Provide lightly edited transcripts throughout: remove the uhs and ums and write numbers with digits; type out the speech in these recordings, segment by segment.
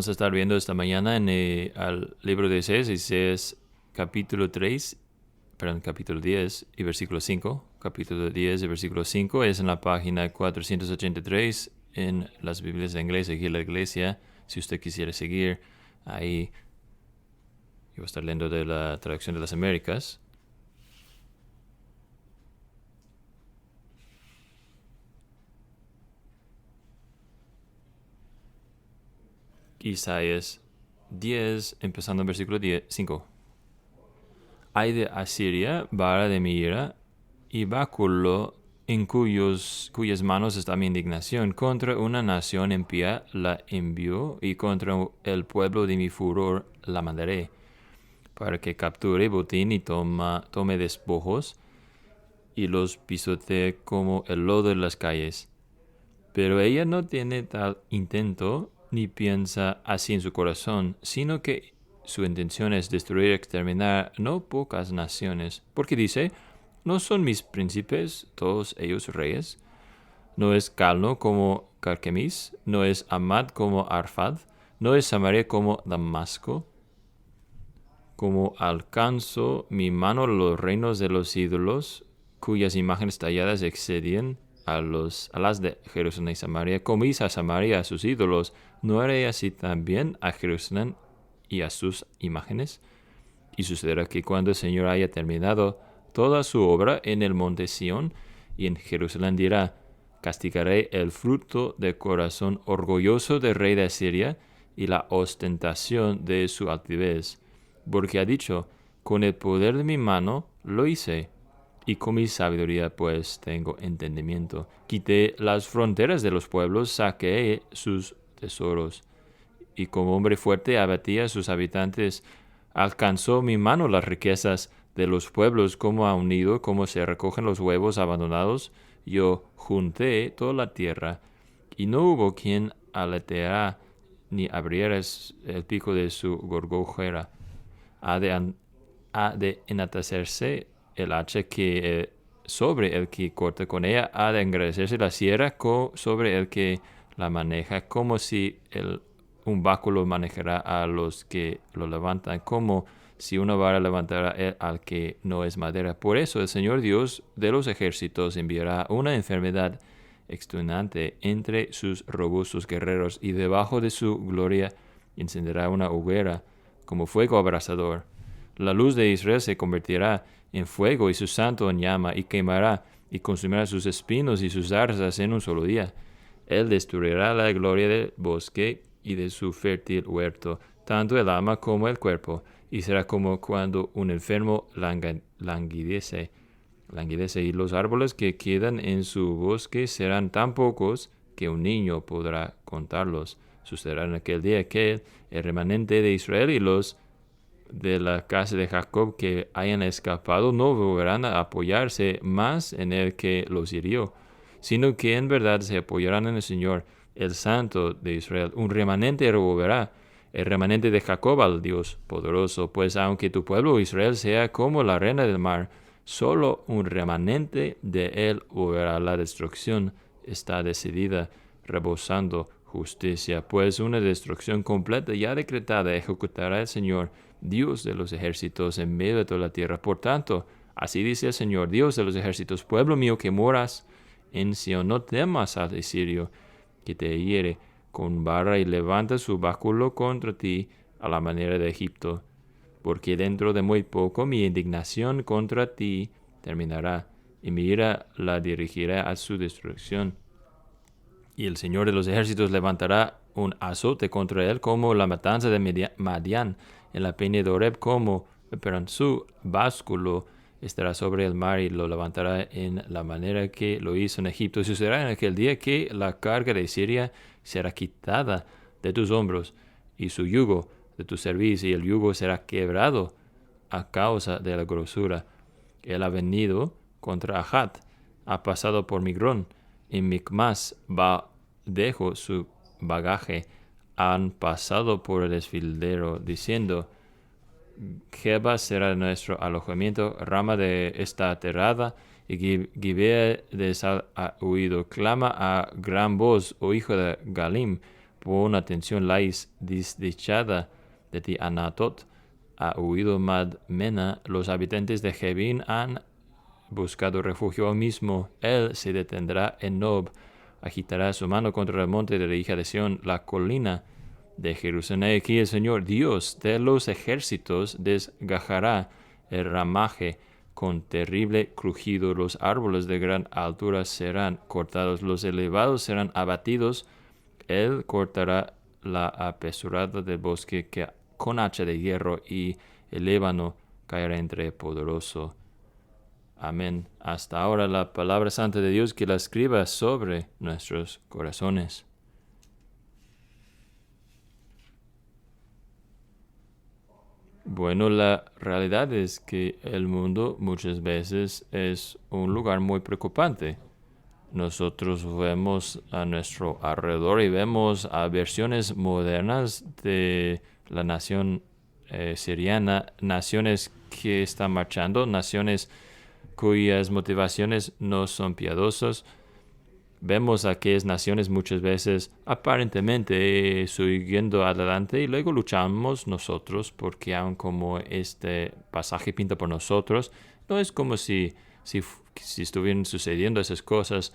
Vamos a estar viendo esta mañana en el libro de Isaías, capítulo 10 y versículo 5. Capítulo 10 y versículo 5 es en la página 483 en las Biblias de inglés aquí en la iglesia. Si usted quisiera seguir ahí, yo voy a estar leyendo de la traducción de las Américas. Isaías 10, empezando en versículo 5. Ay de Asiria, vara de mi ira, y báculo en cuyas manos está mi indignación. Contra una nación impía la envío, y contra el pueblo de mi furor la mandaré, para que capture botín y tome despojos, y los pisotee como el lodo de las calles. Pero ella no tiene tal intento, ni piensa así en su corazón, sino que su intención es destruir y exterminar no pocas naciones, porque dice, ¿no son mis príncipes todos ellos reyes? ¿No es Calno como Carquemis? ¿No es Amad como Arfad? ¿No es Samaria como Damasco? Como alcanzo mi mano los reinos de los ídolos, cuyas imágenes talladas excedían a las de Jerusalén y Samaria, como hizo a Samaria a sus ídolos, ¿no haré así también a Jerusalén y a sus imágenes? Y sucederá que cuando el Señor haya terminado toda su obra en el monte Sión y en Jerusalén dirá, castigaré el fruto del corazón orgulloso del rey de Asiria y la ostentación de su altivez, porque ha dicho, con el poder de mi mano lo hice, y con mi sabiduría pues tengo entendimiento. Quité las fronteras de los pueblos, saqué sus tesoros, y como hombre fuerte abatí a sus habitantes. Alcanzó mi mano las riquezas de los pueblos como a un nido, como se recogen los huevos abandonados. Yo junté toda la tierra, y no hubo quien aleteara ni abriera el pico de su gorgojera. Ha de enaltecerse el hacha que sobre el que corta con ella, ha de engrandecerse la sierra sobre el que la maneja, como si un báculo manejara a los que lo levantan, como si una vara levantara al que no es madera. Por eso el Señor Dios de los ejércitos enviará una enfermedad extenuante entre sus robustos guerreros, y debajo de su gloria encenderá una hoguera como fuego abrasador. La luz de Israel se convertirá en fuego y su santo en llama, y quemará y consumirá sus espinos y sus zarzas en un solo día. Él destruirá la gloria del bosque y de su fértil huerto, tanto el alma como el cuerpo, y será como cuando un enfermo languidece, y los árboles que quedan en su bosque serán tan pocos que un niño podrá contarlos. Sucederá en aquel día que el remanente de Israel y los de la casa de Jacob que hayan escapado no volverán a apoyarse más en el que los hirió, sino que en verdad se apoyarán en el Señor, el Santo de Israel. Un remanente revolverá, el remanente de Jacob al Dios poderoso, pues aunque tu pueblo Israel sea como la arena del mar, solo un remanente de él volverá. La destrucción está decidida, rebosando justicia, pues una destrucción completa ya decretada ejecutará el Señor, Dios de los ejércitos, en medio de toda la tierra. Por tanto, así dice el Señor, Dios de los ejércitos, pueblo mío que moras en Sion, no temas al asirio que te hiere con vara y levanta su báculo contra ti a la manera de Egipto, porque dentro de muy poco mi indignación contra ti terminará, y mi ira la dirigirá a su destrucción. Y el Señor de los ejércitos levantará un azote contra él como la matanza de Madián en la peña de Oreb, pero en su básculo estará sobre el mar y lo levantará en la manera que lo hizo en Egipto. Sucederá en aquel día que la carga de Siria será quitada de tus hombros y su yugo de tu cerviz, y el yugo será quebrado a causa de la grosura. Él ha venido contra Ajat, ha pasado por Migrón, en Micmas dejo su bagaje, han pasado por el desfiladero, diciendo, Jeba será nuestro alojamiento, Rama de está aterrada, y Gibea de Sal ha huido. Clama a gran voz, oh hijo de Galim, pon atención, la desdichada de ti, Anatot, ha huido Madmena. Los habitantes de Jebín han buscado refugio ahora mismo. Él se detendrá en Nob, agitará su mano contra el monte de la hija de Sión, la colina de Jerusalén. Aquí el Señor Dios de los ejércitos desgajará el ramaje con terrible crujido. Los árboles de gran altura serán cortados, los elevados serán abatidos. Él cortará la apesurada del bosque que con hacha de hierro, y el ébano caerá entre poderoso. Amén. Hasta ahora la palabra santa de Dios, que la escriba sobre nuestros corazones. Bueno, la realidad es que el mundo muchas veces es un lugar muy preocupante. Nosotros vemos a nuestro alrededor y vemos a versiones modernas de la nación siriana, naciones que están marchando, naciones cuyas motivaciones no son piadosas. Vemos a aquellas naciones muchas veces aparentemente siguiendo adelante, y luego luchamos nosotros porque aun como este pasaje pinta por nosotros, no es como si estuvieran sucediendo esas cosas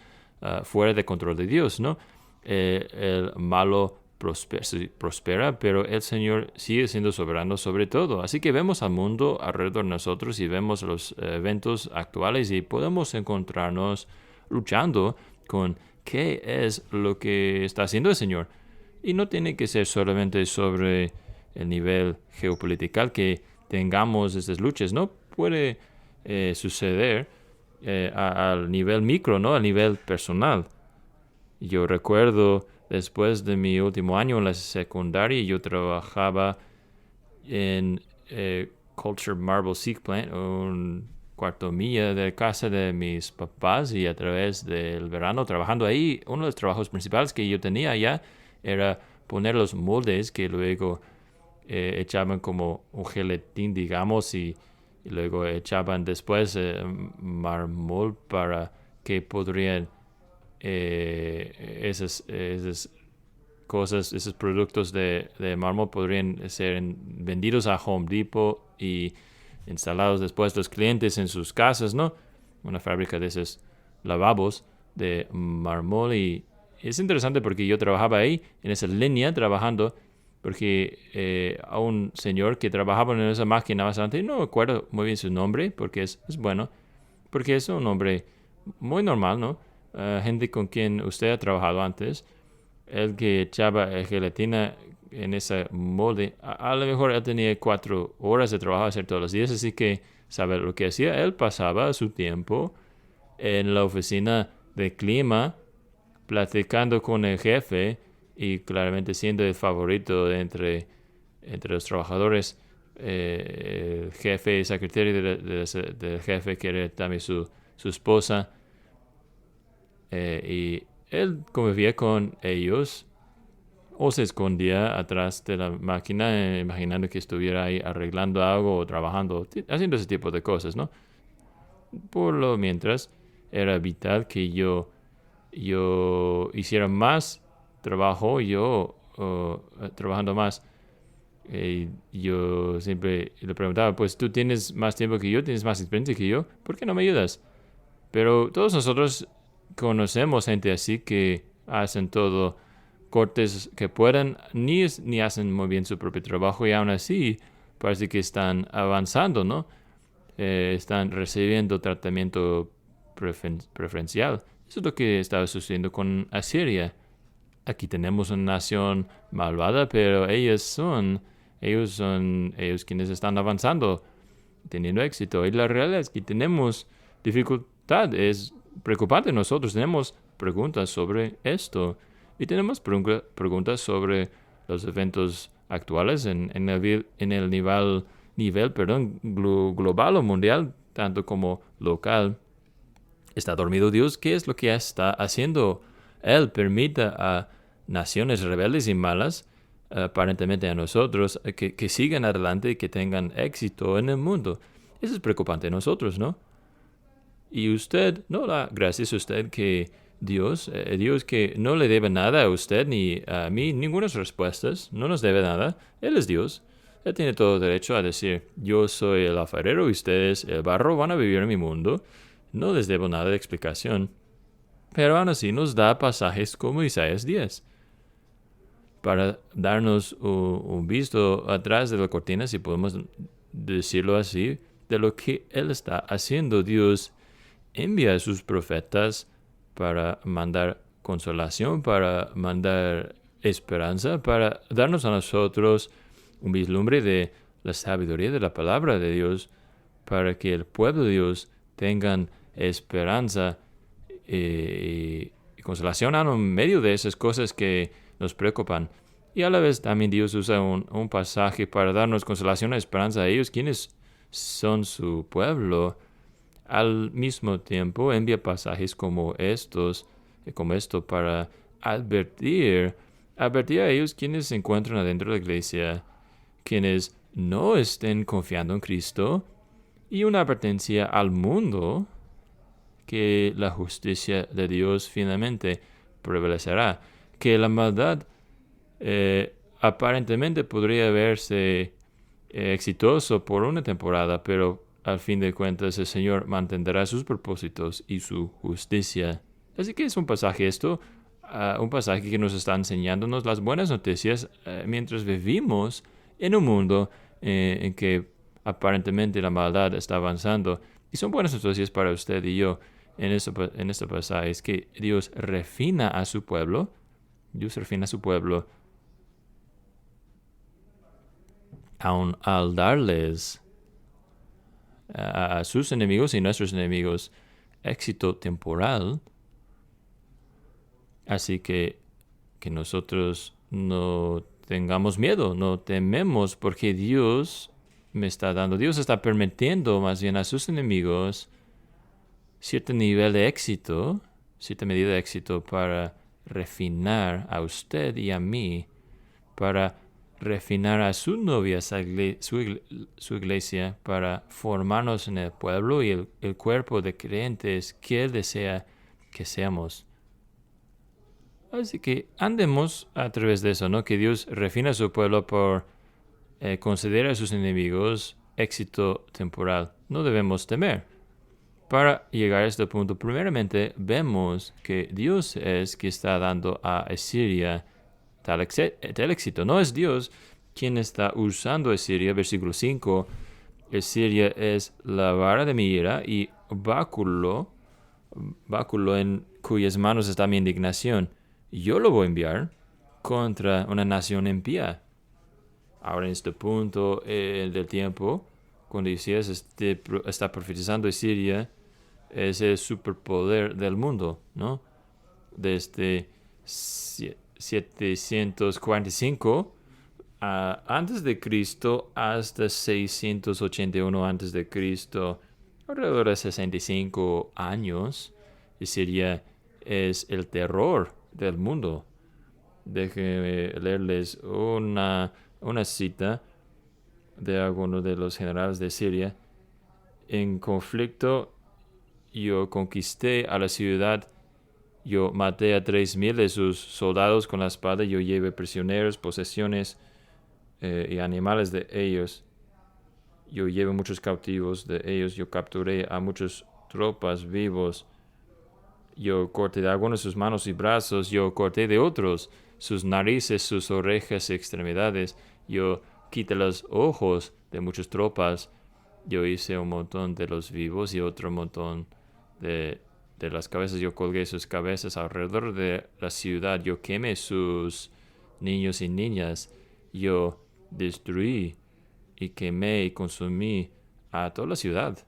fuera de control de Dios, ¿no? El malo prospera, pero el Señor sigue siendo soberano sobre todo. Así que vemos al mundo alrededor de nosotros y vemos los eventos actuales y podemos encontrarnos luchando con qué es lo que está haciendo el Señor. Y no tiene que ser solamente sobre el nivel geopolítico que tengamos estas luchas, ¿no? Puede suceder al nivel micro, ¿no? Al nivel personal. Yo recuerdo, después de mi último año en la secundaria, yo trabajaba en Culture Marble Seed Plant, un cuarto milla de casa de mis papás, y a través del verano trabajando ahí, uno de los trabajos principales que yo tenía allá era poner los moldes que luego echaban como un gelatín, digamos, y luego echaban después mármol para que podrían esas cosas, esos productos de mármol podrían ser vendidos a Home Depot y instalados después los clientes en sus casas, ¿no? Una fábrica de esos lavabos de mármol. Y es interesante porque yo trabajaba ahí, en esa línea, trabajando, porque a un señor que trabajaba en esa máquina bastante, no me acuerdo muy bien su nombre, porque es bueno, porque es un hombre muy normal, ¿no? Gente con quien usted ha trabajado antes, el que echaba gelatina en ese molde, a lo mejor él tenía 4 horas de trabajo a hacer todos los días, así que sabe lo que hacía. Él pasaba su tiempo en la oficina de clima platicando con el jefe y claramente siendo el favorito entre los trabajadores. El jefe y secretario del jefe, que era también su esposa, y él convivía con ellos o se escondía atrás de la máquina, imaginando que estuviera ahí arreglando algo o trabajando, haciendo ese tipo de cosas, ¿no? Por lo mientras, era vital que yo hiciera más trabajo, trabajando más. Yo siempre le preguntaba, pues tú tienes más tiempo que yo, tienes más experiencia que yo, ¿por qué no me ayudas? Pero todos nosotros conocemos gente así que hacen todo, cortes que puedan, ni hacen muy bien su propio trabajo, y aún así parece que están avanzando, ¿no? Están recibiendo tratamiento preferencial. Eso es lo que estaba sucediendo con Asiria. Aquí tenemos una nación malvada, pero ellos quienes están avanzando, teniendo éxito. Y la realidad es que tenemos dificultad, es preocupante. Nosotros tenemos preguntas sobre esto, y tenemos preguntas sobre los eventos actuales en el nivel global o mundial, tanto como local. ¿Está dormido Dios? ¿Qué es lo que está haciendo? Él permite a naciones rebeldes y malas, aparentemente a nosotros, que sigan adelante y que tengan éxito en el mundo. Eso es preocupante a nosotros, ¿no? Y usted no da gracias a usted que Dios, Dios que no le debe nada a usted ni a mí, ninguna respuestas, no nos debe nada. Él es Dios. Él tiene todo derecho a decir, yo soy el alfarero y ustedes, el barro, van a vivir en mi mundo. No les debo nada de explicación. Pero aún así nos da pasajes como Isaías 10 para darnos un visto atrás de la cortina, si podemos decirlo así, de lo que Él está haciendo. Dios envía a sus profetas para mandar consolación, para mandar esperanza, para darnos a nosotros un vislumbre de la sabiduría de la palabra de Dios, para que el pueblo de Dios tengan esperanza y consolación en medio de esas cosas que nos preocupan. Y a la vez también Dios usa un pasaje para darnos consolación y esperanza a ellos, quienes son su pueblo. Al mismo tiempo envía pasajes como esto para advertir a ellos quienes se encuentran adentro de la iglesia, quienes no estén confiando en Cristo, y una advertencia al mundo que la justicia de Dios finalmente prevalecerá, que la maldad aparentemente podría verse exitoso por una temporada, pero al fin de cuentas el Señor mantendrá sus propósitos y su justicia. Así que es un pasaje un pasaje que nos está enseñándonos las buenas noticias mientras vivimos en un mundo en que aparentemente la maldad está avanzando. Y son buenas noticias para usted y yo en este pasaje. Es que Dios refina a su pueblo. Dios refina a su pueblo aun al darles a sus enemigos y nuestros enemigos éxito temporal. Así que nosotros no tengamos miedo, no tememos, porque Dios Dios está permitiendo más bien a sus enemigos cierto nivel de éxito, cierta medida de éxito para refinar a usted y a mí, para refinar a su novia, su iglesia, para formarnos en el pueblo y el cuerpo de creyentes que Él desea que seamos. Así que andemos a través de eso, ¿no? Que Dios refina a su pueblo por conceder a sus enemigos éxito temporal. No debemos temer. Para llegar a este punto, primeramente vemos que Dios es quien está dando a Asiria tal éxito. No es Dios quien está usando a Asiria. Versículo 5. Asiria es la vara de mi ira y báculo en cuyas manos está mi indignación. Yo lo voy a enviar contra una nación impía. Ahora en este punto del tiempo, cuando Isaías está profetizando Asiria, es el superpoder del mundo, ¿no? Desde 745 antes de Cristo hasta 681 antes de Cristo, alrededor de 65 años, Asiria es el terror del mundo. Déjenme leerles una cita de alguno de los generales de Siria. En conflicto, yo conquisté a la ciudad, yo maté a 3,000 de sus soldados con la espada, yo llevé prisioneros, posesiones y animales de ellos. Yo llevé muchos cautivos de ellos, yo capturé a muchas tropas vivos. Yo corté de algunos sus manos y brazos, yo corté de otros sus narices, sus orejas y extremidades. Yo quité los ojos de muchas tropas. Yo hice un montón de los vivos y otro montón de las cabezas. Yo colgué sus cabezas alrededor de la ciudad. Yo quemé sus niños y niñas. Yo destruí y quemé y consumí a toda la ciudad.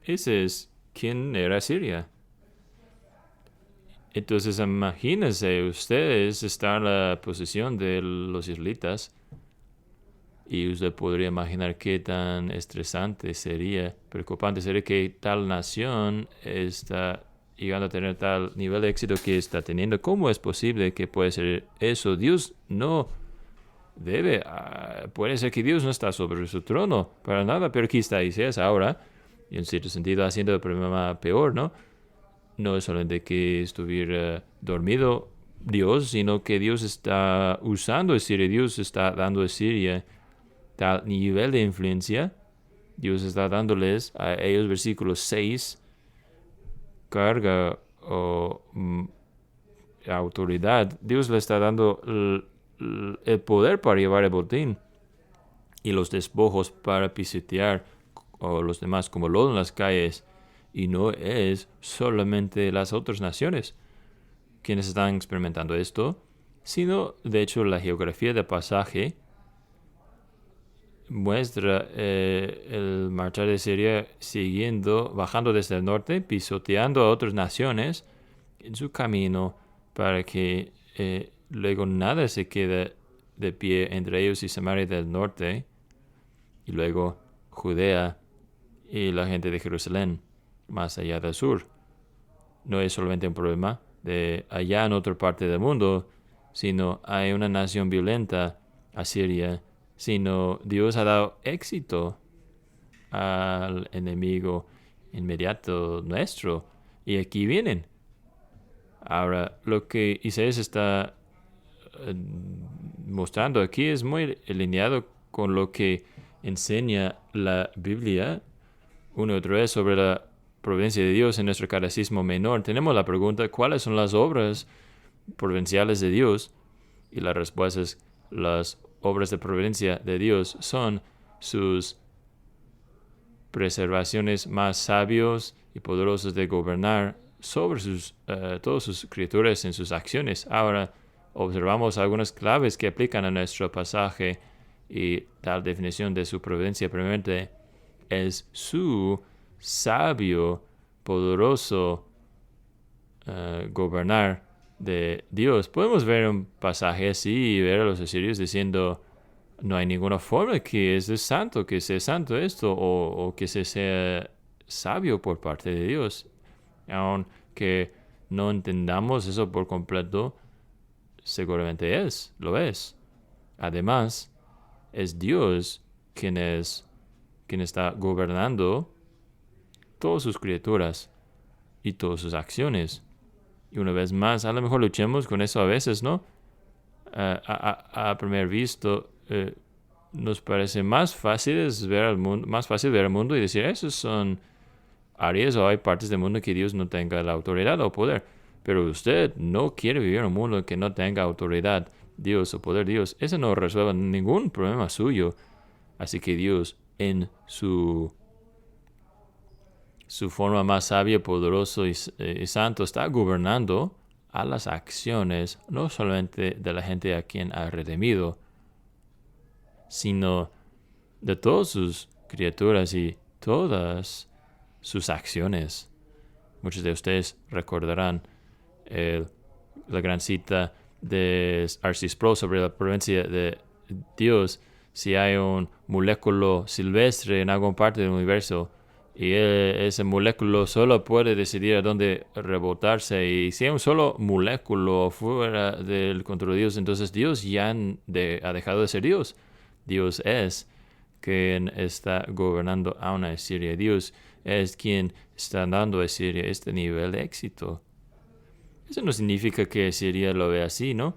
Ese es quien era Siria. Entonces imagínense ustedes estar en la posición de los israelitas y usted podría imaginar qué tan estresante sería, preocupante sería que tal nación está llegando a tener tal nivel de éxito que está teniendo. ¿Cómo es posible que puede ser eso? Dios no puede ser que Dios no está sobre su trono para nada, pero aquí está Isaías ahora y en cierto sentido haciendo el problema peor, ¿no? No es solamente que estuviera dormido Dios, sino que Dios está usando a Siria, Dios está dando a Siria tal nivel de influencia, Dios está dándoles a ellos, versículo 6, carga o autoridad. Dios le está dando el poder para llevar el botín y los despojos para pisotear o los demás como lodo en las calles. Y no es solamente las otras naciones quienes están experimentando esto, sino de hecho la geografía del pasaje muestra el marchar de Siria bajando desde el norte, pisoteando a otras naciones en su camino para que luego nada se quede de pie entre ellos y Samaria del norte, y luego Judea y la gente de Jerusalén más allá del sur. No es solamente un problema de allá en otra parte del mundo, sino hay una nación violenta, Asiria, sino Dios ha dado éxito al enemigo inmediato nuestro. Y aquí vienen. Ahora, lo que Isaías está mostrando aquí es muy alineado con lo que enseña la Biblia una y otra vez sobre la providencia de Dios en nuestro catecismo menor. Tenemos la pregunta, ¿cuáles son las obras providenciales de Dios? Y la respuesta es, las obras de providencia de Dios son sus preservaciones más sabios y poderosos de gobernar sobre todas sus criaturas en sus acciones. Ahora observamos algunas claves que aplican a nuestro pasaje, y tal definición de su providencia primeramente es su sabio, poderoso gobernar de Dios. Podemos ver un pasaje así y ver a los asirios diciendo, no hay ninguna forma que es santo, que sea santo esto, o que se sea sabio por parte de Dios. Aunque no entendamos eso por completo, seguramente lo es. Además, es Dios quien está gobernando todas sus criaturas y todas sus acciones. Y una vez más, a lo mejor luchemos con eso a veces, ¿no? A primer visto, nos parece más fácil ver el mundo y decir, esos son áreas o hay partes del mundo que Dios no tenga la autoridad o poder. Pero usted no quiere vivir en un mundo que no tenga autoridad Dios o poder Dios. Eso no resuelve ningún problema suyo. Así que Dios, en su forma más sabia, poderoso y santo, está gobernando a las acciones no solamente de la gente a quien ha redimido, sino de todas sus criaturas y todas sus acciones. Muchos de ustedes recordarán la gran cita de R.C. Sproul sobre la providencia de Dios. Si hay un moléculo silvestre en alguna parte del universo y ese moléculo solo puede decidir a dónde rebotarse, y si hay un solo moléculo fuera del control de Dios, entonces Dios ya ha dejado de ser Dios. Dios es quien está gobernando a una Asiria. Dios es quien está dando a Asiria este nivel de éxito. Eso no significa que Asiria lo vea así, ¿no?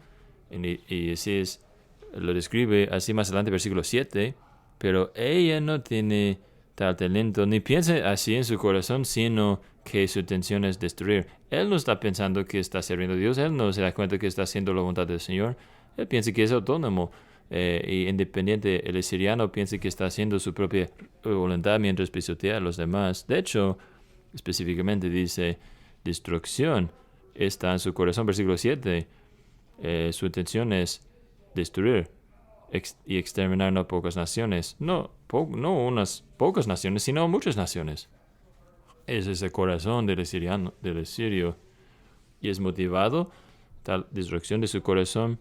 Y así es, lo describe así más adelante, versículo 7. Pero ella no tiene tal talento, ni piensa así en su corazón, sino que su intención es destruir. Él no está pensando que está sirviendo a Dios, él no se da cuenta que está haciendo la voluntad del Señor. Él piensa que es autónomo y independiente. El asiriano piensa que está haciendo su propia voluntad mientras pisotea a los demás. De hecho, específicamente dice, destrucción está en su corazón, versículo 7. Su intención es destruir y exterminar no pocas naciones, no unas pocas naciones, sino muchas naciones. Es ese corazón del asirio, y es motivado, tal destrucción de su corazón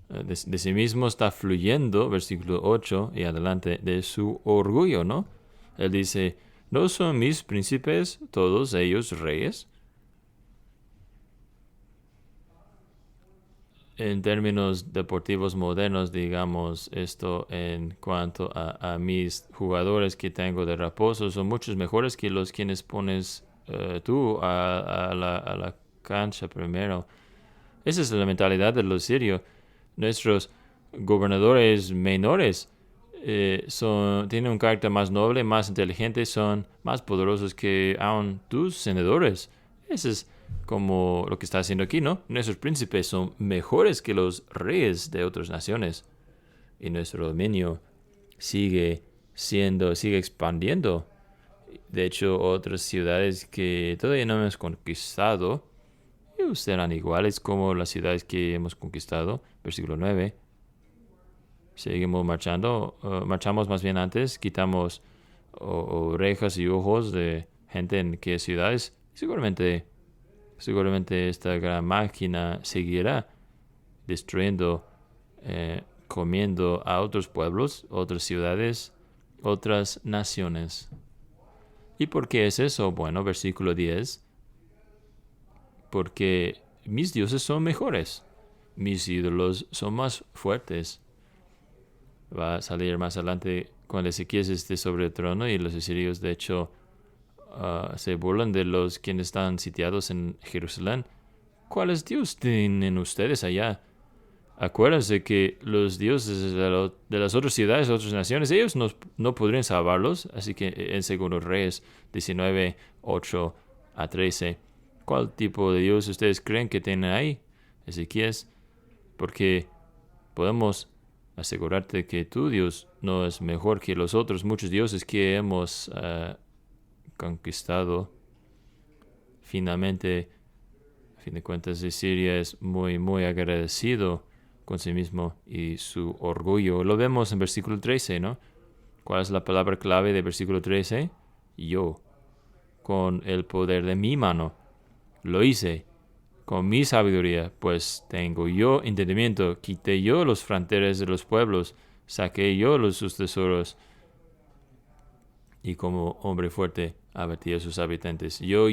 de sí mismo está fluyendo, versículo 8 y adelante, de su orgullo, ¿no? Él dice, ¿no son mis príncipes todos ellos reyes? en términos deportivos modernos, digamos, esto en cuanto a mis jugadores que tengo de reposo, son muchos mejores que los quienes pones tú a la cancha primero. Esa es la mentalidad de los sirios. Nuestros gobernadores menores tienen un carácter más noble, más inteligente, son más poderosos que aún tus senadores. Ese es como lo que está haciendo aquí, ¿no? Nuestros príncipes son mejores que los reyes de otras naciones. Y nuestro dominio sigue expandiendo. De hecho, otras ciudades que todavía no hemos conquistado serán iguales como las ciudades que hemos conquistado. Versículo 9. Seguimos marchando, marchamos más bien antes, quitamos orejas y ojos de gente en qué ciudades. Seguramente esta gran máquina seguirá destruyendo, comiendo a otros pueblos, otras ciudades, otras naciones. ¿Y por qué es eso? Bueno, versículo 10. Porque mis dioses son mejores, mis ídolos son más fuertes. Va a salir más adelante cuando Ezequías esté sobre el trono y los asirios de hecho se burlan de los quienes están sitiados en Jerusalén. ¿Cuáles dioses tienen ustedes allá? Acuérdense que los dioses de las otras ciudades, otras naciones, ellos no podrían salvarlos. Así que en Segundo Reyes 19, 8 a 13, ¿cuál tipo de dios ustedes creen que tienen ahí, Ezequías? Porque podemos asegurarte que tu Dios no es mejor que los otros muchos dioses que hemos conquistado. Finalmente, a fin de cuentas, Asiria es muy, muy agradecido con sí mismo y su orgullo. Lo vemos en versículo 13, ¿no? ¿Cuál es la palabra clave de versículo 13? Yo, con el poder de mi mano, lo hice. Con mi sabiduría, pues tengo yo entendimiento, quité yo los fronteras de los pueblos, saqué yo sus tesoros, y como hombre fuerte abatí a sus habitantes. Yo,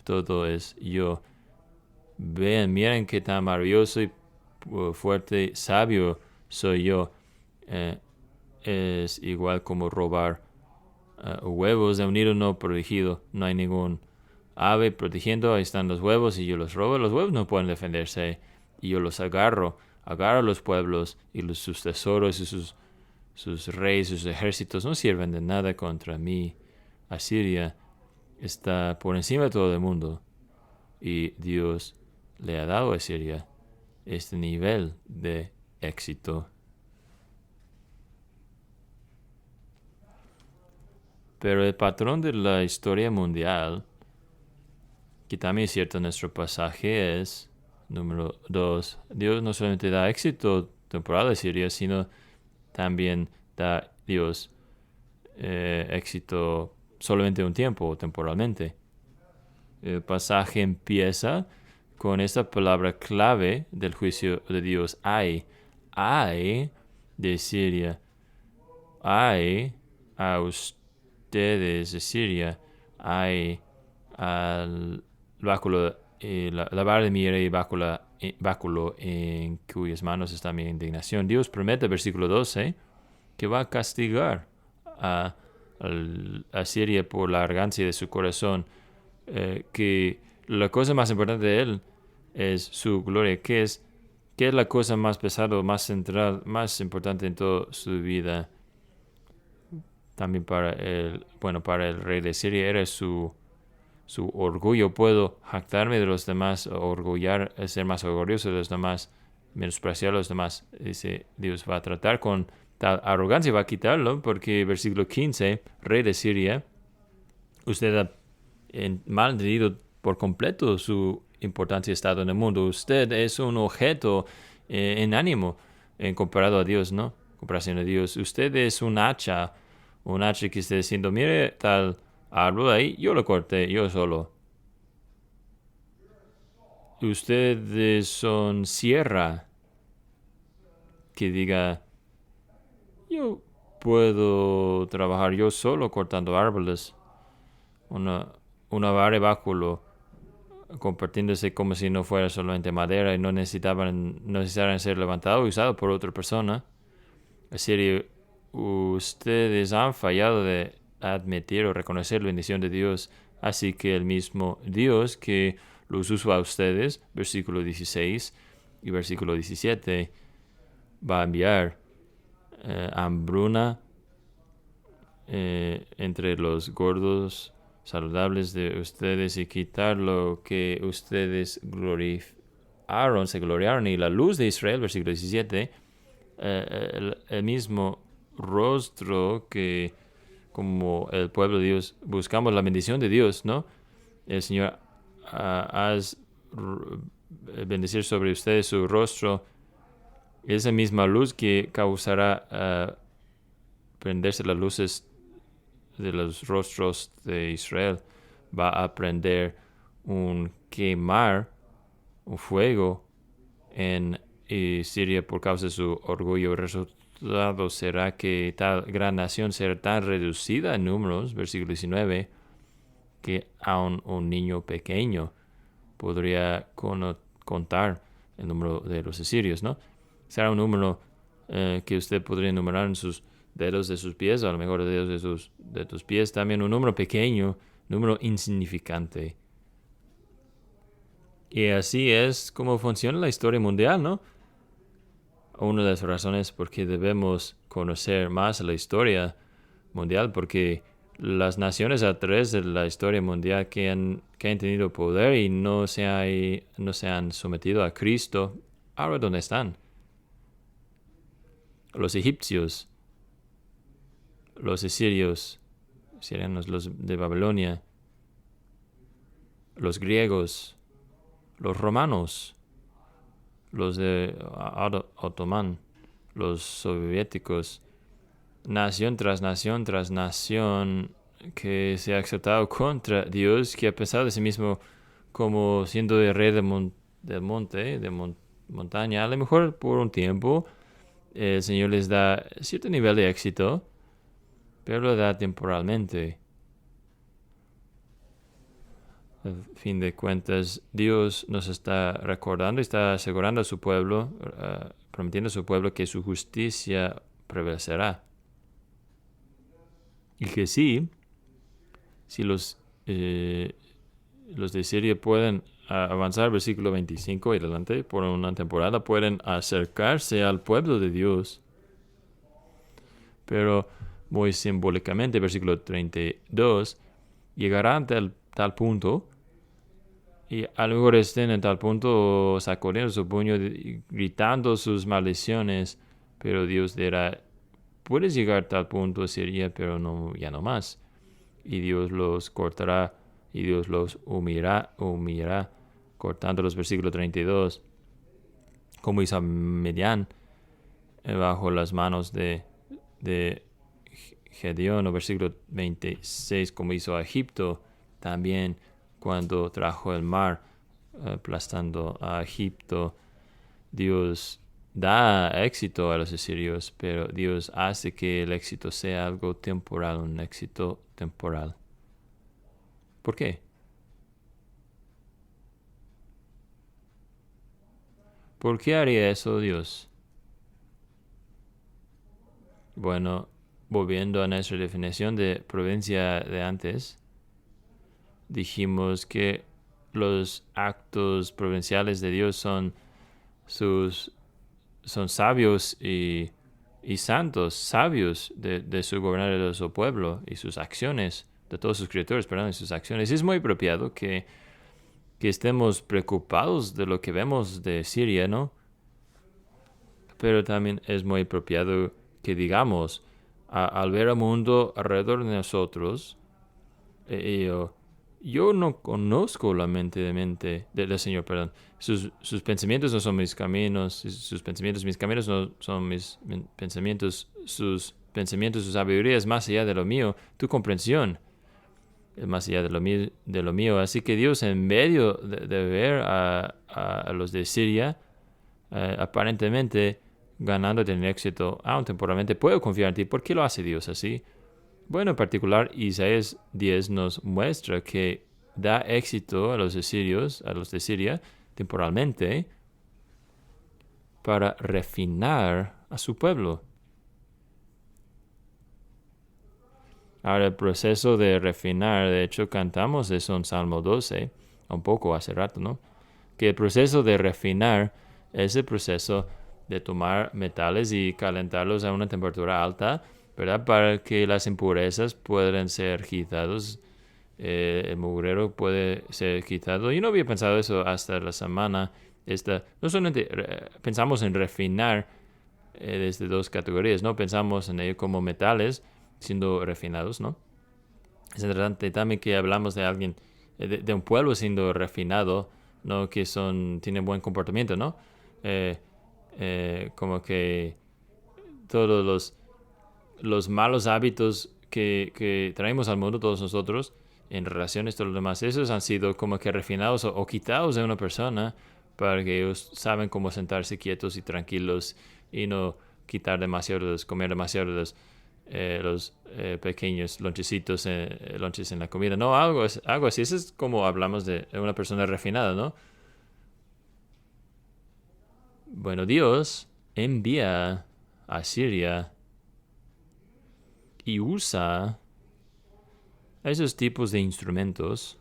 todo es yo. Vean, miren qué tan maravilloso y fuerte, sabio soy yo. Es igual como robar huevos de un nido no protegido. No hay ningún ave protegiendo, ahí están los huevos y yo los robo. Los huevos no pueden defenderse y yo los agarro a los pueblos y sus tesoros y sus reyes, sus ejércitos no sirven de nada contra mí. Asiria está por encima de todo el mundo y Dios le ha dado a Asiria este nivel de éxito. Pero el patrón de la historia mundial, que también es cierto en nuestro pasaje, es, número 2, Dios no solamente da éxito temporal a Siria, sino también da Dios éxito solamente un tiempo, temporalmente. El pasaje empieza con esta palabra clave del juicio de Dios. Ay de Siria. Ay a ustedes de Siria. Ay al báculo, la vara de mi ira y báculo en cuyas manos está mi indignación. Dios promete, versículo 12, que va a castigar a Siria por la arrogancia de su corazón, que la cosa más importante de él es su gloria, que es la cosa más pesada, más central, más importante en toda su vida. También para el rey de Siria era su orgullo. Puedo jactarme de los demás, ser más orgulloso de los demás, menospreciar a los demás. Dice, Dios va a tratar con tal arrogancia, va a quitarlo, porque versículo 15, rey de Siria, usted ha mal entendido por completo su importancia y estado en el mundo. Usted es un objeto inánimo comparado a Dios, ¿no? Comparación a Dios. Usted es un hacha que esté diciendo, mire tal árbol ahí, yo lo corté, yo solo. Ustedes son sierra que diga, yo puedo trabajar yo solo cortando árboles. Una vara de báculo compartiéndose como si no fuera solamente madera y no necesitaran ser levantado o usado por otra persona. Es decir, ustedes han fallado de admitir o reconocer la bendición de Dios, así que el mismo Dios que los usó a ustedes, versículo 16 y versículo 17, va a enviar hambruna entre los gordos saludables de ustedes y quitar lo que ustedes se gloriaron, y la luz de Israel, versículo 17, el mismo rostro que como el pueblo de Dios buscamos la bendición de Dios, ¿no? El Señor haz bendecir sobre ustedes su rostro, esa misma luz que causará prenderse las luces de los rostros de Israel, va a prender un fuego en Siria por causa de su orgullo. El resultado será que tal gran nación será tan reducida en números, versículo 19, que aun un niño pequeño podría contar el número de los asirios, ¿no? Será un número que usted podría enumerar en sus dedos de sus pies, o a lo mejor dedos de tus pies, también un número pequeño, número insignificante. Y así es como funciona la historia mundial, ¿no? Una de las razones por qué debemos conocer más la historia mundial, porque las naciones a través de la historia mundial que han tenido poder y no se han sometido a Cristo, ahora ¿dónde están? Los egipcios, los asirios, los de Babilonia, los griegos, los romanos, los de Otomán, los soviéticos, nación tras nación tras nación que se ha exaltado contra Dios, que ha pensado de sí mismo como siendo el rey del monte, montaña. A lo mejor por un tiempo el Señor les da cierto nivel de éxito, pero lo da temporalmente. Al fin de cuentas, Dios nos está recordando y está asegurando a su pueblo, prometiendo a su pueblo que su justicia prevalecerá. Y que si los de Siria pueden avanzar, versículo 25 y adelante, por una temporada, pueden acercarse al pueblo de Dios. Pero muy simbólicamente, versículo 32, llegarán a tal punto, y a lo mejor estén en tal punto sacudiendo su puño, gritando sus maldiciones, pero Dios dirá, puedes llegar a tal punto, Siria, pero ya no más. Y Dios los cortará, y Dios los humillará, cortando los versículos 32, como hizo a Midian bajo las manos de Gedeón, o versículo 26, como hizo a Egipto también cuando trajo el mar, aplastando a Egipto. Dios da éxito a los asirios, pero Dios hace que el éxito sea algo temporal, un éxito temporal. ¿Por qué? ¿Por qué haría eso Dios? Bueno, volviendo a nuestra definición de providencia de antes, dijimos que los actos providenciales de Dios son sabios y santos, sabios de su gobernador y de su pueblo, y sus acciones, de todos sus criaturas, y sus acciones. Es muy apropiado que estemos preocupados de lo que vemos de Siria, ¿no? Pero también es muy apropiado que digamos, al ver al mundo alrededor de nosotros, yo no conozco la mente del Señor, perdón. Sus pensamientos no son mis caminos, sus caminos no son mis pensamientos, sus pensamientos, su sabiduría es más allá de lo mío, tu comprensión es más allá de lo mío. Así que Dios, en medio de ver a los de Siria, aparentemente ganando tener éxito, aún temporalmente, puedo confiar en ti. ¿Por qué lo hace Dios así? Bueno, en particular, Isaías 10 nos muestra que da éxito a los asirios, a los de Siria, temporalmente, para refinar a su pueblo. Ahora, el proceso de refinar, de hecho, cantamos eso en Salmo 12, un poco hace rato, ¿no? Que el proceso de refinar es el proceso de tomar metales y calentarlos a una temperatura alta, ¿verdad? Para que las impurezas puedan ser quitados, el mugrero puede ser quitado. Yo no había pensado eso hasta la semana esta. No solamente pensamos en refinar desde dos categorías, ¿no? Pensamos en ello como metales siendo refinados, ¿no? Es interesante también que hablamos de alguien, de un pueblo siendo refinado, ¿no? Que tienen buen comportamiento, ¿no? Como que todos los malos hábitos que traemos al mundo todos nosotros, en relaciones, todo lo demás, esos han sido como que refinados o quitados de una persona para que ellos saben cómo sentarse quietos y tranquilos y no quitar demasiado, comer demasiado los pequeños lonchecitos, lonches en la comida. No, algo así. Eso es como hablamos de una persona refinada, ¿no? Bueno, Dios envía a Siria y usa esos tipos de instrumentos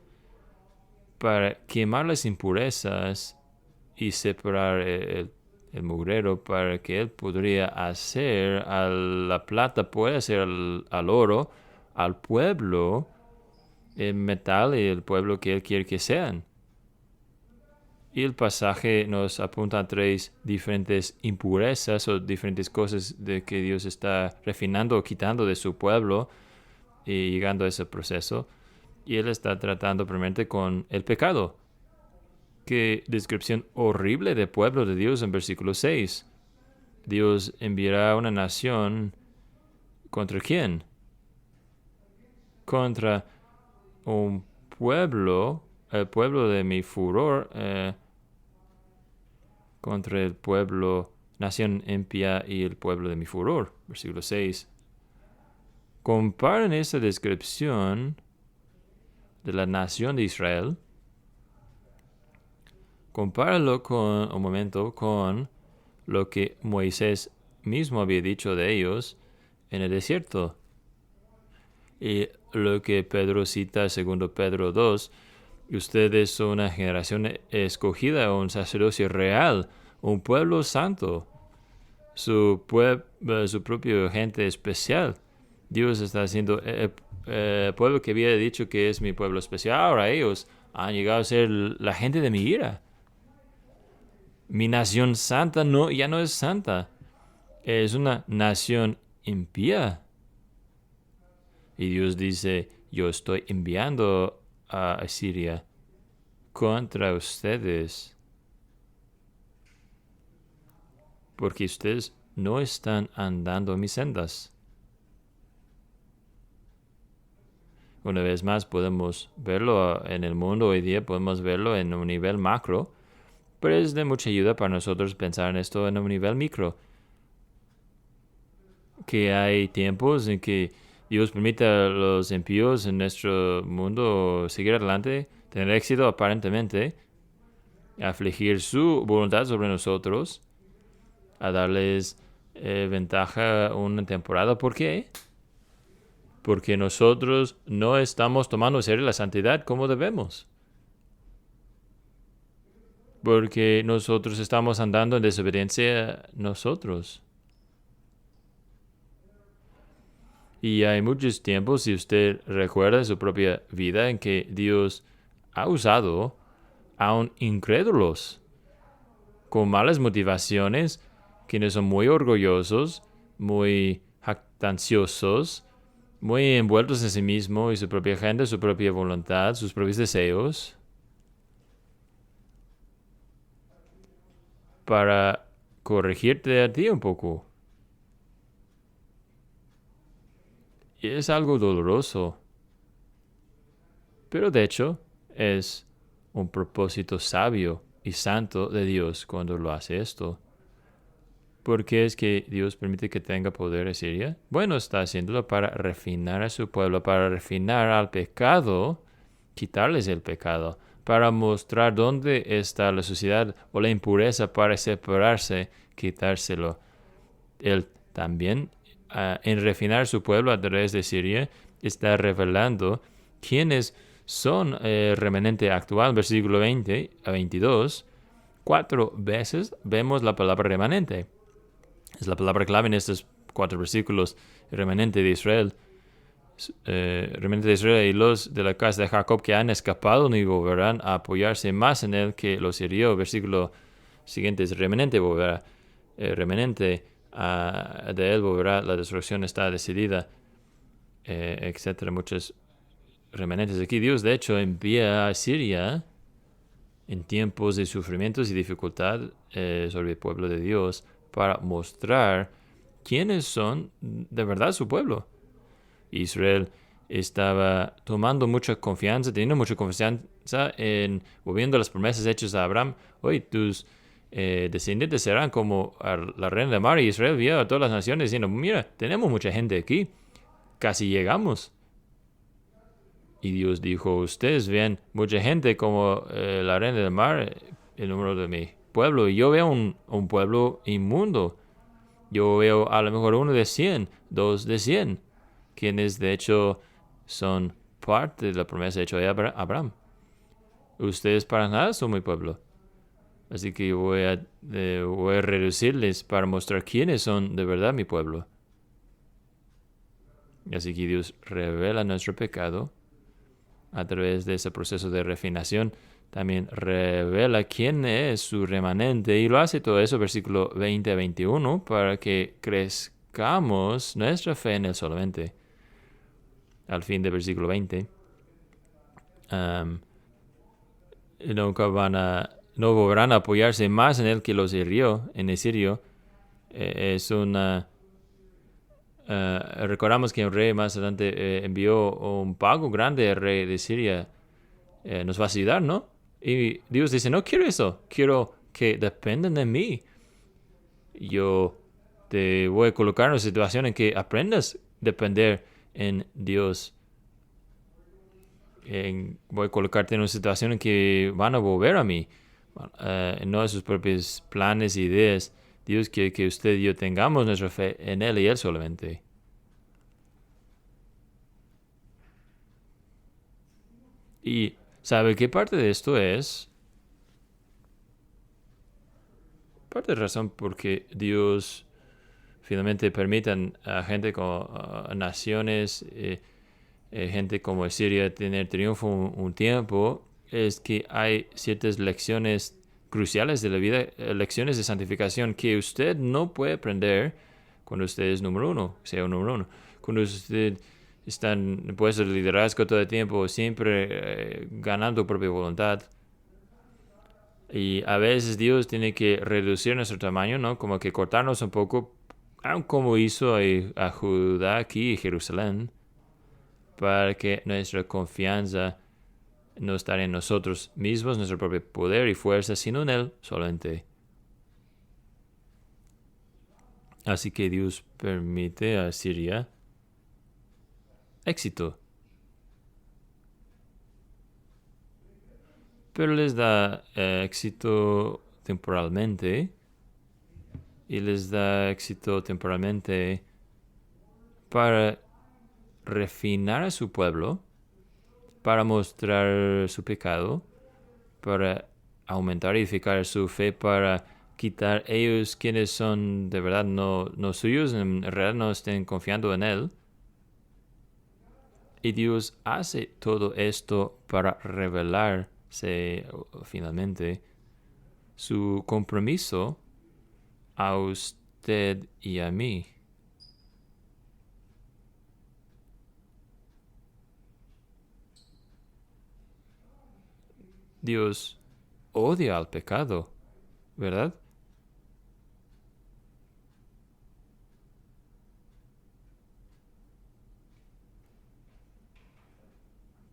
para quemar las impurezas y separar el mugrero para que él podría hacer a la plata, puede hacer al oro, al pueblo, el metal y el pueblo que él quiere que sean. Y el pasaje nos apunta a tres diferentes impurezas o diferentes cosas de que Dios está refinando o quitando de su pueblo y llegando a ese proceso. Y él está tratando primeramente con el pecado. Qué descripción horrible del pueblo de Dios en versículo 6. Dios enviará a una nación. ¿Contra quién? Contra un pueblo, el pueblo de mi furor, contra el pueblo, nación impía y el pueblo de mi furor. Versículo 6. Comparen esa descripción de la nación de Israel. Compáralo un momento con lo que Moisés mismo había dicho de ellos en el desierto. Y lo que Pedro cita, segundo Pedro 2, ustedes son una generación escogida, un sacerdocio real, un pueblo santo, su propia gente especial. Dios está haciendo el pueblo que había dicho que es mi pueblo especial. Ahora ellos han llegado a ser la gente de mi ira. Mi nación santa ya no es santa. Es una nación impía. Y Dios dice, yo estoy enviando a Asiria contra ustedes. Porque ustedes no están andando en mis sendas. Una vez más podemos verlo en el mundo hoy día, podemos verlo en un nivel macro, pero es de mucha ayuda para nosotros pensar en esto en un nivel micro. Que hay tiempos en que Dios permite a los impíos en nuestro mundo seguir adelante, tener éxito aparentemente, afligir su voluntad sobre nosotros, a darles ventaja una temporada. ¿Por qué? Porque nosotros no estamos tomando en serio la santidad como debemos. Porque nosotros estamos andando en desobediencia nosotros. Y hay muchos tiempos, si usted recuerda su propia vida, en que Dios ha usado a un incrédulos con malas motivaciones, quienes son muy orgullosos, muy jactanciosos, muy envueltos en sí mismo y su propia agenda, su propia voluntad, sus propios deseos, para corregirte a ti un poco. Y es algo doloroso, pero de hecho es un propósito sabio y santo de Dios cuando lo hace esto. ¿Por qué es que Dios permite que tenga poder en Siria? Bueno, está haciéndolo para refinar a su pueblo, para refinar al pecado quitarles el pecado, para mostrar dónde está la suciedad o la impureza para separarse, quitárselo. Él también, en refinar su pueblo a través de Siria, está revelando quiénes son el remanente actual. Versículo 20 a 22, 4 veces vemos la palabra remanente. Es la palabra clave en estos 4 versículos. El remanente de Israel. Remanente de Israel y los de la casa de Jacob que han escapado ni volverán a apoyarse más en él que los hirió. Versículo siguiente es remanente volverá. Remanente de él volverá. La destrucción está decidida, etcétera. Muchos remanentes aquí. Dios de hecho envía a Siria en tiempos de sufrimientos y dificultad sobre el pueblo de Dios para mostrar quiénes son de verdad su pueblo. Israel estaba tomando mucha confianza, teniendo mucha confianza en volviendo a las promesas hechas a Abraham. Hoy tus descendientes serán como la reina de mar. Y Israel vio a todas las naciones diciendo, mira, tenemos mucha gente aquí, casi llegamos. Y Dios dijo, ustedes ven mucha gente como la reina del mar, el número de mi pueblo. Y yo veo un pueblo inmundo. Yo veo a lo mejor 1 de 100, 2 de 100, quienes de hecho son parte de la promesa hecha de Abraham. Ustedes para nada son mi pueblo. Así que voy a reducirles para mostrar quiénes son de verdad mi pueblo. Así que Dios revela nuestro pecado a través de ese proceso de refinación. También revela quién es su remanente y lo hace todo eso, versículo 20 a 21, para que crezcamos nuestra fe en él solamente. Al fin del versículo 20, no volverán a apoyarse más en él que los hirió, en el sirio. Es una... recordamos que el rey más adelante envió un pago grande al rey de Siria. Nos va a ayudar, ¿no? Y Dios dice, no quiero eso, quiero que dependan de mí. Yo te voy a colocar en una situación en que aprendas a depender en Dios. Voy a colocarte en una situación en que van a volver a mí, no a sus propios planes e ideas. Dios quiere que usted y yo tengamos nuestra fe en Él y Él solamente. Y ¿sabe qué parte de esto es? Parte de razón porque Dios finalmente permite a gente como naciones, gente como Siria tener triunfo un tiempo, es que hay ciertas lecciones cruciales de la vida, lecciones de santificación que usted no puede aprender cuando usted es número uno, sea un número uno. Cuando usted está en puestos de liderazgo todo el tiempo, siempre ganando propia voluntad. Y a veces Dios tiene que reducir nuestro tamaño, ¿no? Como que cortarnos un poco, como hizo a Judá aquí y Jerusalén, para que nuestra confianza no esté en nosotros mismos, nuestro propio poder y fuerza, sino en Él solamente. Así que Dios permite a Siria éxito. Pero les da éxito temporalmente. Y les da éxito temporalmente para refinar a su pueblo, para mostrar su pecado, para aumentar y edificar su fe, para quitar ellos quienes son de verdad no suyos, en realidad no estén confiando en Él. Y Dios hace todo esto para revelarse finalmente su compromiso a usted y a mí. Dios odia al pecado, ¿verdad?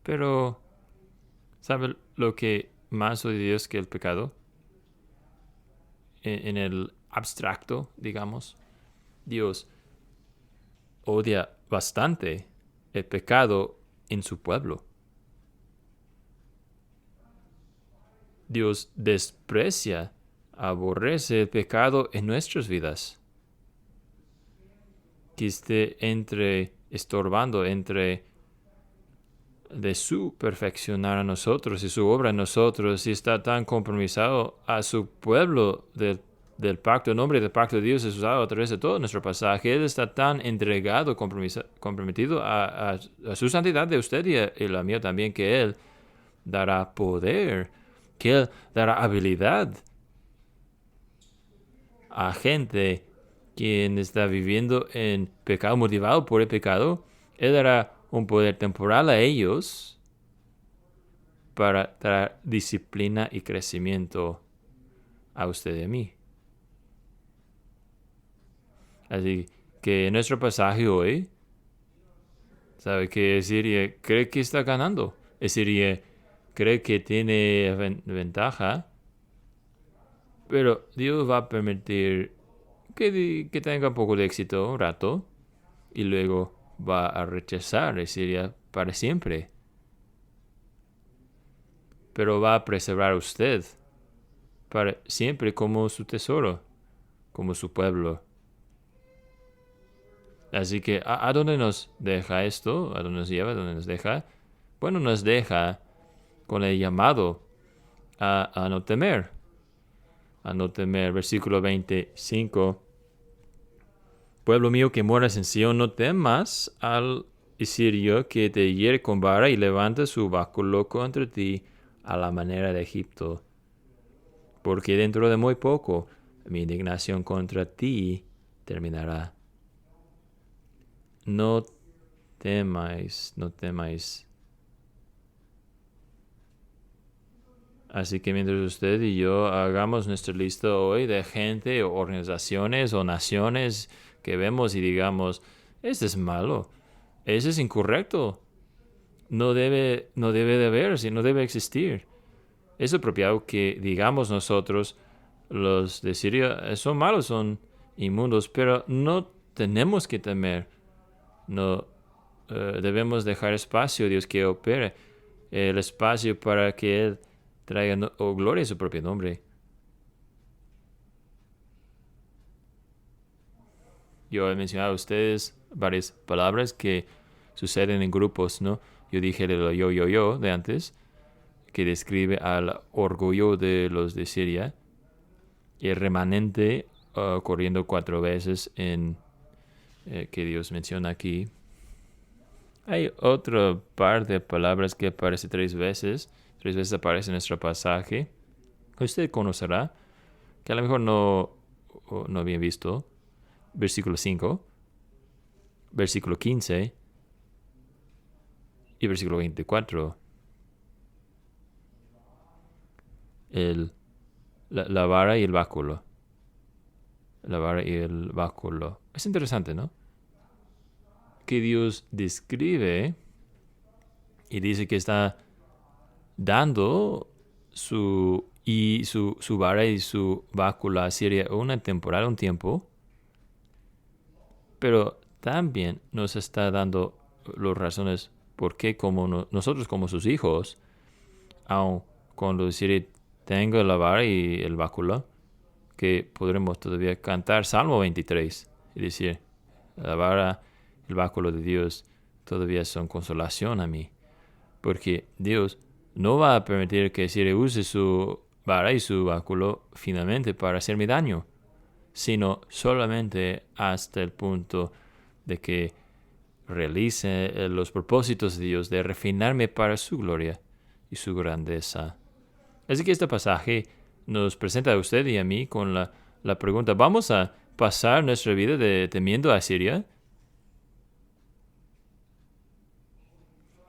Pero, ¿sabe lo que más odia Dios que el pecado? En el abstracto, digamos, Dios odia bastante el pecado en su pueblo. Dios desprecia, aborrece el pecado en nuestras vidas. Que esté estorbando entre de su perfeccionar a nosotros y su obra en nosotros, y está tan compromisado a su pueblo del pacto, el nombre del pacto de Dios es usado a través de todo nuestro pasaje. Él está tan entregado, comprometido a su santidad de usted y la mía también, que Él dará poder, que Él dará habilidad a gente quien está viviendo en pecado, motivado por el pecado. Él dará un poder temporal a ellos para dar disciplina y crecimiento a usted y a mí. Así que en nuestro pasaje hoy, sabe que Siria cree que está ganando. Siria cree que tiene ventaja, pero Dios va a permitir que tenga un poco de éxito un rato y luego va a rechazar a Siria para siempre. Pero va a preservar a usted para siempre como su tesoro, como su pueblo. Así que, ¿a dónde nos deja esto? ¿A dónde nos lleva? ¿A dónde nos deja? Bueno, nos deja con el llamado a no temer. A no temer. Versículo 25. Pueblo mío que moras en Sion, no temas al sirio que te hiere con vara y levanta su báculo contra ti a la manera de Egipto. Porque dentro de muy poco mi indignación contra ti terminará. No temáis, no temáis. Así que mientras usted y yo hagamos nuestra lista hoy de gente o organizaciones o naciones que vemos y digamos, este es malo, ese es incorrecto, no debe de haber, no debe existir. Es apropiado que digamos nosotros, los de Siria, son malos, son inmundos, pero no tenemos que temer. No debemos dejar espacio a Dios que opere el espacio para que Él traiga gloria a su propio nombre. Yo he mencionado a ustedes varias palabras que suceden en grupos, ¿no? Yo dije el yo de antes, que describe al orgullo de los de Siria, y el remanente corriendo 4 veces en que Dios menciona aquí. Hay otro par de palabras que aparece 3 veces. 3 veces aparece en nuestro pasaje. Usted conocerá, que a lo mejor no había visto. Versículo 5, versículo 15 y versículo 24. La vara y el báculo. La vara y el báculo. Es interesante, ¿no? Que Dios describe y dice que está dando su vara y su báculo a Siria una temporada, un tiempo, pero también nos está dando las razones por qué nosotros como sus hijos, aun cuando Siria tenga la vara y el báculo, que podremos todavía cantar Salmo 23 y decir, la vara, el báculo de Dios todavía son consolación a mí, porque Dios no va a permitir que Siria use su vara y su báculo finalmente para hacerme daño, sino solamente hasta el punto de que realice los propósitos de Dios de refinarme para su gloria y su grandeza. Así que este pasaje nos presenta a usted y a mí con la pregunta, ¿vamos a pasar nuestra vida temiendo a Siria?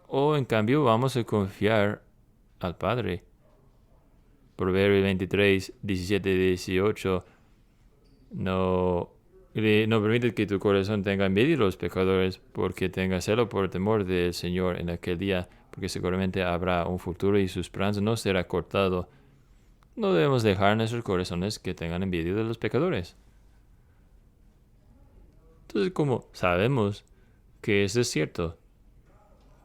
¿O en cambio vamos a confiar al Padre? Proverbios 23, 17 y 18 no permite que tu corazón tenga envidia de los pecadores, porque tenga celo por temor del Señor en aquel día, porque seguramente habrá un futuro y su esperanza no será cortado. No debemos dejar nuestros corazones que tengan envidia de los pecadores. Entonces, como sabemos que eso es cierto,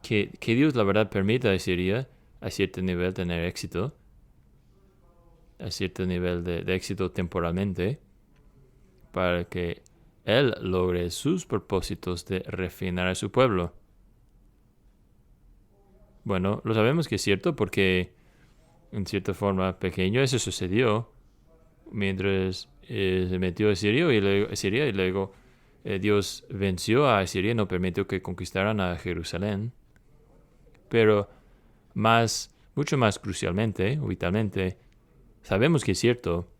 que Dios la verdad permita a Siria a cierto nivel tener éxito, a cierto nivel de éxito temporalmente para que Él logre sus propósitos de refinar a su pueblo. Bueno, lo sabemos que es cierto porque en cierta forma pequeño eso sucedió mientras se metió a Siria y luego Dios venció a Siria y no permitió que conquistaran a Jerusalén. Pero mucho más crucialmente, o vitalmente, sabemos que es cierto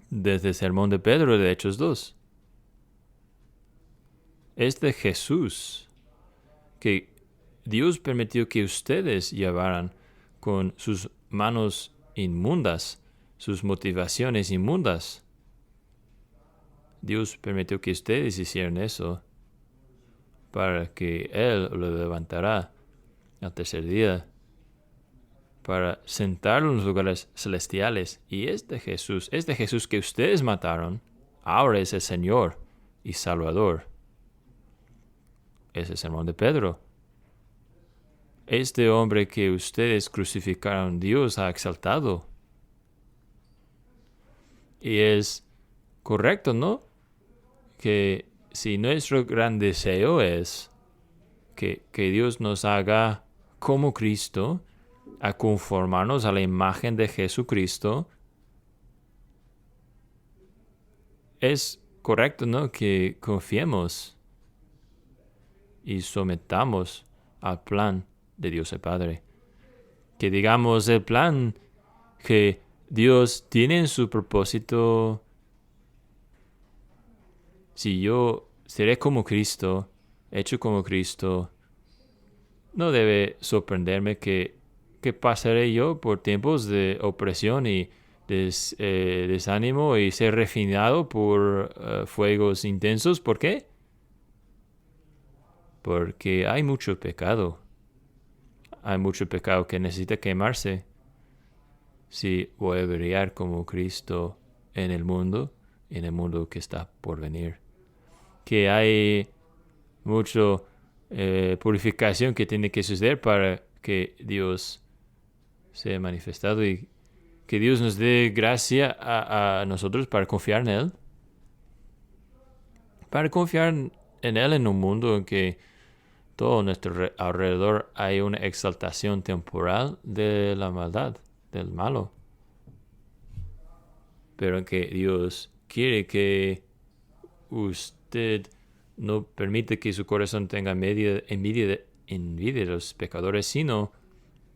desde el sermón de Pedro de Hechos 2. Es de Jesús que Dios permitió que ustedes llevaran con sus manos inmundas, sus motivaciones inmundas. Dios permitió que ustedes hicieran eso para que Él lo levantará al tercer día, para sentarlo en los lugares celestiales. Y este Jesús que ustedes mataron, ahora es el Señor y Salvador. Es el sermón de Pedro. Este hombre que ustedes crucificaron, Dios ha exaltado. Y es correcto, ¿no? Que si nuestro gran deseo es que Dios nos haga como Cristo, a conformarnos a la imagen de Jesucristo, es correcto, ¿no? Que confiemos y sometamos al plan de Dios el Padre. Que digamos el plan que Dios tiene en su propósito. Si yo seré como Cristo, hecho como Cristo, no debe sorprenderme que pasaré yo por tiempos de opresión y desánimo y ser refinado por fuegos intensos. ¿Por qué? Porque hay mucho pecado. Hay mucho pecado que necesita quemarse. Si voy a brillar como Cristo en el mundo que está por venir. Que hay mucha purificación que tiene que suceder para que Dios sea manifestado y que Dios nos dé gracia a nosotros para confiar en Él. Para confiar en Él en un mundo en que todo a nuestro alrededor hay una exaltación temporal de la maldad, del malo. Pero en que Dios quiere que usted no permite que su corazón tenga envidia de los pecadores, sino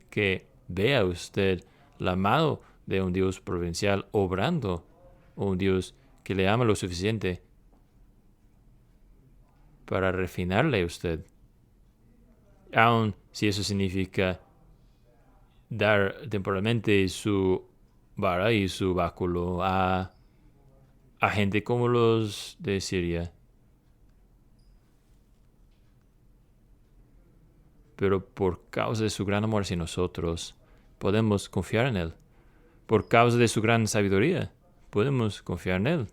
que vea usted la mano de un Dios providencial obrando, o un Dios que le ama lo suficiente para refinarle a usted. Aun si eso significa dar temporalmente su vara y su báculo a gente como los de Siria. Pero por causa de su gran amor hacia nosotros, podemos confiar en Él. Por causa de su gran sabiduría, podemos confiar en Él.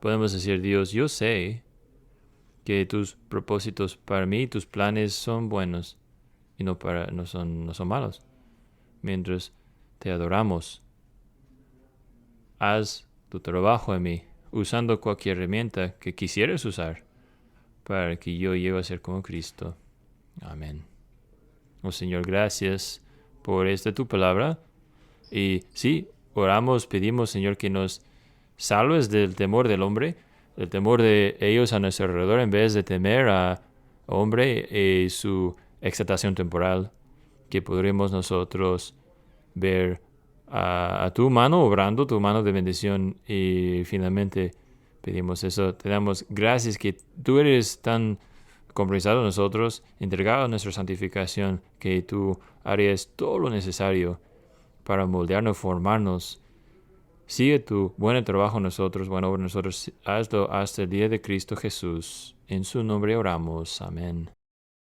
Podemos decir, Dios, yo sé que tus propósitos para mí, tus planes son buenos y no son malos. Mientras te adoramos, haz tu trabajo en mí, usando cualquier herramienta que quisieras usar para que yo llegue a ser como Cristo. Amén. Oh Señor, gracias por esta tu palabra. Y sí, oramos, pedimos, Señor, que nos salves del temor del hombre, del temor de ellos a nuestro alrededor, en vez de temer a hombre y su exaltación temporal, que podremos nosotros ver a tu mano obrando, tu mano de bendición. Y finalmente pedimos eso. Te damos gracias que tú eres tan compromisado a nosotros, entregado a nuestra santificación, que tú harías todo lo necesario para moldearnos, formarnos. Sigue tu buen trabajo en nosotros, buena obra en nosotros. Hazlo hasta el día de Cristo Jesús. En su nombre oramos. Amén.